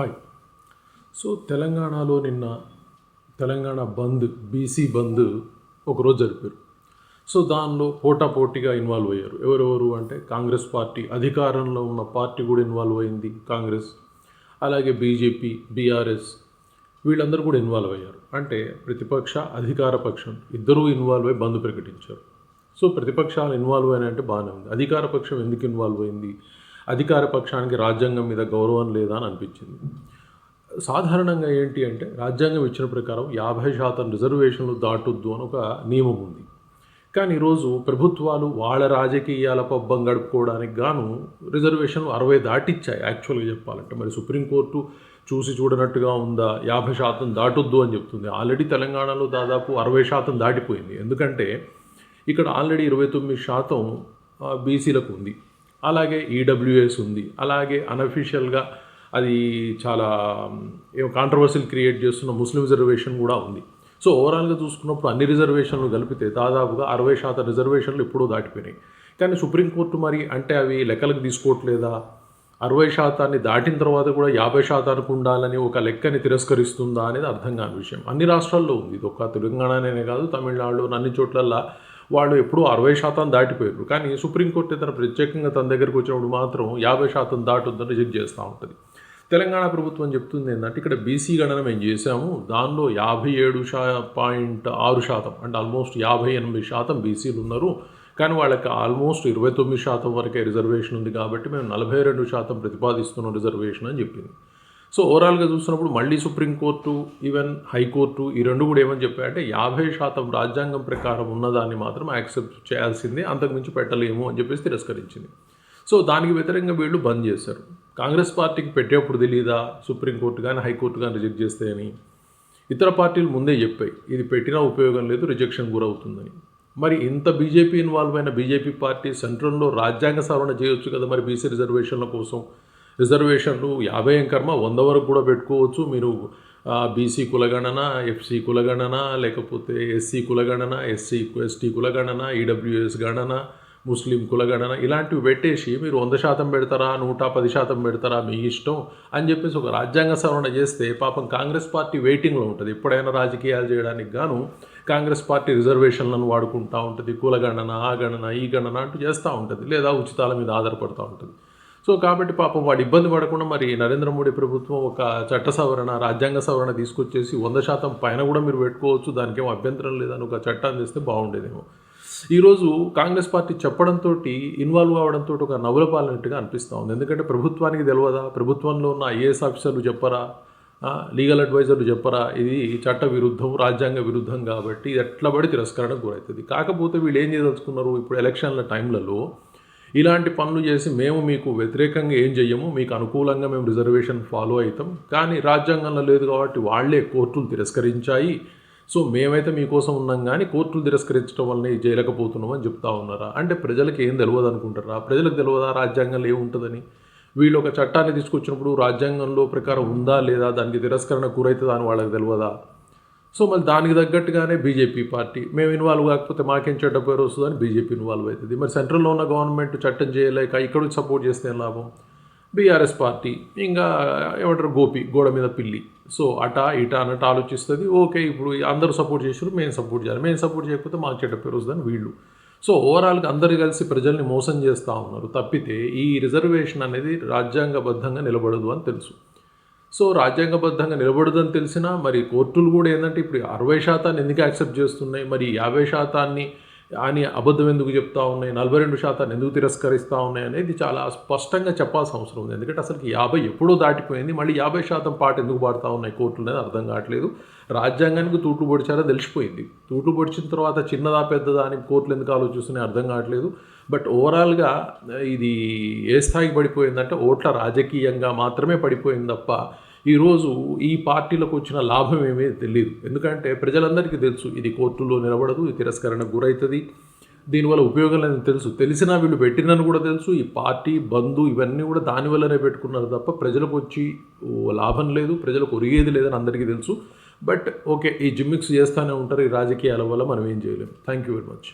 Hi. So తెలంగాణలో నిన్న తెలంగాణ బంద్, BC బంద్ ఒకరోజు జరిపారు. సో దానిలో పోటాపోటీగా ఇన్వాల్వ్ అయ్యారు. ఎవరెవరు అంటే కాంగ్రెస్ పార్టీ, అధికారంలో ఉన్న పార్టీ కూడా ఇన్వాల్వ్ అయింది కాంగ్రెస్, అలాగే బీజేపీ, బీఆర్ఎస్, వీళ్ళందరూ కూడా ఇన్వాల్వ్ అయ్యారు. అంటే ప్రతిపక్ష అధికార పక్షం ఇద్దరూ ఇన్వాల్వ్ అయ్యి బంద్ ప్రకటించారు. సో ప్రతిపక్షాలు ఇన్వాల్వ్ అయినాయంటే బాగానే ఉంది. అధికార పక్షం ఎందుకు ఇన్వాల్వ్ అయింది? అధికార పక్షానికి రాజ్యాంగం మీద గౌరవం లేదా అని అనిపించింది. సాధారణంగా ఏంటి అంటే రాజ్యాంగం ఇచ్చిన ప్రకారం 50% రిజర్వేషన్లు దాటొద్దు అని ఒక నియమం ఉంది. కానీ ఈరోజు ప్రభుత్వాలు వాళ్ళ రాజకీయాల పబ్బం గడుపుకోవడానికి గాను రిజర్వేషన్లు 60 దాటిచ్చాయి. యాక్చువల్గా చెప్పాలంటే మరి సుప్రీంకోర్టు చూసి చూడనట్టుగా ఉందా? 50% దాటొద్దు అని చెప్తుంది. ఆల్రెడీ తెలంగాణలో దాదాపు 60% దాటిపోయింది. ఎందుకంటే ఇక్కడ ఆల్రెడీ 29% బీసీలకు ఉంది, అలాగే ఈడబ్ల్యూఎస్ ఉంది, అలాగే అన్అఫీషియల్గా అది చాలా కాంట్రవర్సీలు క్రియేట్ చేస్తున్న ముస్లిం రిజర్వేషన్ కూడా ఉంది. సో ఓవరాల్గా చూసుకున్నప్పుడు అన్ని రిజర్వేషన్లు కలిపితే దాదాపుగా 60% రిజర్వేషన్లు ఎప్పుడూ దాటిపోయినాయి. కానీ సుప్రీంకోర్టు మరి అంటే అవి లెక్కలకు తీసుకోవట్లేదా? 60% దాటిన తర్వాత కూడా 50% ఉండాలని ఒక లెక్కని తిరస్కరిస్తుందా అనేది అర్థం కాని విషయం. అన్ని రాష్ట్రాల్లో ఉంది. ఇది ఒక తెలంగాణనే కాదు, తమిళనాడులో అన్ని చోట్లల్లో వాళ్ళు ఎప్పుడూ 60% దాటిపోయారు. కానీ సుప్రీంకోర్టు ఏదైనా ప్రత్యేకంగా తన దగ్గరికి వచ్చినప్పుడు మాత్రం 50% దాటొద్దని రిజెక్ట్ చేస్తూ ఉంటుంది. తెలంగాణ ప్రభుత్వం చెప్తుంది ఏంటంటే ఇక్కడ బీసీ గణన మేము చేసాము, దానిలో 57.6% అంటే ఆల్మోస్ట్ 58% బీసీలు ఉన్నారు, కానీ వాళ్ళకి ఆల్మోస్ట్ 29% వరకే రిజర్వేషన్ ఉంది, కాబట్టి మేము 42% ప్రతిపాదిస్తున్నాం రిజర్వేషన్ అని చెప్పింది. సో ఓవరాల్గా చూసినప్పుడు మళ్ళీ సుప్రీంకోర్టు, ఈవెన్ హైకోర్టు ఈ రెండు కూడా ఏమని చెప్పాయంటే 50% రాజ్యాంగం ప్రకారం ఉన్నదాన్ని మాత్రం యాక్సెప్ట్ చేయాల్సిందే, అంతకుమించి పెట్టలేము అని చెప్పేసి తిరస్కరించింది. సో దానికి వ్యతిరేకంగా వీళ్ళు బంద్ చేశారు. కాంగ్రెస్ పార్టీకి పెట్టేప్పుడు తెలియదా సుప్రీంకోర్టు కానీ హైకోర్టు కానీ రిజెక్ట్ చేస్తే అని? ఇతర పార్టీలు ముందే చెప్పాయి ఇది పెట్టినా ఉపయోగం లేదు, రిజెక్షన్ గురవుతుందని. మరి ఇంత బీజేపీ ఇన్వాల్వ్ అయిన బీజేపీ పార్టీ సెంట్రల్లో రాజ్యాంగ సవరణ చేయొచ్చు కదా మరి బీసీ రిజర్వేషన్ల కోసం. రిజర్వేషన్లు 50 ఏం కర్మ 100 వరకు కూడా పెట్టుకోవచ్చు మీరు. బీసీ కులగణన, ఎఫ్సీ కులగణన, లేకపోతే ఎస్సీ కులగణన, ఎస్టీ కులగణన, ఈడబ్ల్యూఎస్ గణన, ముస్లిం కులగణన, ఇలాంటివి పెట్టేసి మీరు 100% పెడతారా, 110% పెడతారా, మీ ఇష్టం అని చెప్పేసి ఒక రాజ్యాంగ సవరణ చేస్తే పాపం కాంగ్రెస్ పార్టీ వెయిటింగ్లో ఉంటుంది. ఎప్పుడైనా రాజకీయాలు చేయడానికి గాను కాంగ్రెస్ పార్టీ రిజర్వేషన్లను వాడుకుంటూ ఉంటుంది. కులగణన, ఆ గణన, ఈ గణన అంటూ చేస్తూ ఉంటుంది, లేదా ఉచితాల మీద ఆధారపడుతూ ఉంటుంది. సో కాబట్టి పాపం వాడు ఇబ్బంది పడకుండా మరి నరేంద్ర మోడీ ప్రభుత్వం ఒక చట్ట సవరణ, రాజ్యాంగ సవరణ తీసుకొచ్చేసి 100% పైన కూడా మీరు పెట్టుకోవచ్చు, దానికి ఏమో అభ్యంతరం లేదని ఒక చట్టాన్ని తెస్తే బాగుండేదేమో. ఈరోజు కాంగ్రెస్ పార్టీ చెప్పడంతో, ఇన్వాల్వ్ అవ్వడంతో ఒక నవ్వుల పాలనట్టుగా అనిపిస్తూ ఉంది. ఎందుకంటే ప్రభుత్వానికి తెలియదా? ప్రభుత్వంలో ఉన్న ఐఏఎస్ ఆఫీసర్లు చెప్పరా, లీగల్ అడ్వైజర్లు చెప్పరా ఇది చట్ట విరుద్ధం, రాజ్యాంగ విరుద్ధం, కాబట్టి ఇది ఎట్లా పడి తిరస్కరణకు గురవుతుంది. కాకపోతే వీళ్ళు ఏం చేయదలుచుకున్నారు, ఇప్పుడు ఎలక్షన్ల టైంలలో ఇలాంటి పనులు చేసి మేము మీకు వ్యతిరేకంగా ఏం చెయ్యము, మీకు అనుకూలంగా మేము రిజర్వేషన్ ఫాలో అవుతాం, కానీ రాజ్యాంగంలో లేదు కాబట్టి వాళ్లే కోర్టులు తిరస్కరించాయి, సో మేమైతే మీకోసం ఉన్నాం కానీ కోర్టులు తిరస్కరించడం వల్లనే చేయలేకపోతున్నామని చెప్తా ఉన్నారా? అంటే ప్రజలకు ఏం తెలియదు అనుకుంటారా? ప్రజలకు తెలియదా రాజ్యాంగంలో ఏముంటుందని? వీళ్ళు ఒక చట్టాన్ని తీసుకొచ్చినప్పుడు రాజ్యాంగంలో ప్రకారం ఉందా లేదా, దానికి తిరస్కరణ గురవుతుందా అని వాళ్ళకి తెలియదా? సో మళ్ళీ దానికి తగ్గట్టుగానే బీజేపీ పార్టీ మేము ఇన్వాల్వ్ కాకపోతే మాకేం చెడ్డ పేరు వస్తుందని బీజేపీ ఇన్వాల్వ్ అవుతుంది. మరి సెంట్రల్లో ఉన్న గవర్నమెంట్ చట్టం చేయలేక ఇక్కడ సపోర్ట్ చేస్తే ఏం లాభం? బీఆర్ఎస్ పార్టీ ఇంకా ఏమంటారు గోడ మీద పిల్లి. సో అటా ఇటా అన్నట్టు ఆలోచిస్తుంది. ఓకే ఇప్పుడు అందరూ సపోర్ట్ చేసారు, మేము సపోర్ట్ చేయాలి, మేము సపోర్ట్ చేయకపోతే మాకు చెడ్డ పేరు వస్తుందని వీళ్ళు. సో ఓవరాల్గా అందరూ కలిసి ప్రజల్ని మోసం చేస్తూ ఉన్నారు తప్పితే ఈ రిజర్వేషన్ అనేది రాజ్యాంగబద్ధంగా నిలబడదు అని తెలుసు. సో రాజ్యాంగబద్ధంగా నిలబడదని తెలిసినా మరి కోర్టులు కూడా ఏంటంటే ఇప్పుడు 60% ఎందుకు యాక్సెప్ట్ చేస్తున్నాయి, మరి 50% అని అబద్ధం ఎందుకు చెప్తా ఉన్నాయి, 42% ఎందుకు తిరస్కరిస్తూ ఉన్నాయి అనేది చాలా స్పష్టంగా చెప్పాల్సిన అవసరం ఉంది. ఎందుకంటే అసలు 50 ఎప్పుడో దాటిపోయింది, మళ్ళీ 50% పాట ఎందుకు పాడుతూ ఉన్నాయి కోర్టులు అనేది అర్థం కావట్లేదు. రాజ్యాంగానికి తూట్లు పొడిచారో తెలిసిపోయింది. తూట్లు పొడిచిన తర్వాత చిన్నదా పెద్దదా అని కోర్టులు ఎందుకు ఆలోచిస్తున్నాయి అర్థం కావట్లేదు. బట్ ఓవరాల్గా ఇది ఏ స్థాయికి పడిపోయిందంటే ఓట్ల రాజకీయంగా మాత్రమే పడిపోయింది తప్ప ఈరోజు ఈ పార్టీలకు వచ్చిన లాభం ఏమీ తెలియదు. ఎందుకంటే ప్రజలందరికీ తెలుసు ఇది కోర్టులో నిలబడదు, ఇది తిరస్కరణకు గురవుతుంది, దీనివల్ల ఉపయోగం లేదని తెలుసు. తెలిసినా వీళ్ళు పెట్టినని కూడా తెలుసు. ఈ పార్టీ బంధు ఇవన్నీ కూడా దానివల్లనే పెట్టుకున్నారు తప్ప ప్రజలకు వచ్చి లాభం లేదు, ప్రజలకు ఒరిగేది లేదని అందరికీ తెలుసు. బట్ ఓకే, ఈ జిమ్మిక్స్ చేస్తూనే ఉంటారు ఈ రాజకీయాల వల్ల, మనం ఏం చేయలేము. Thank you very much.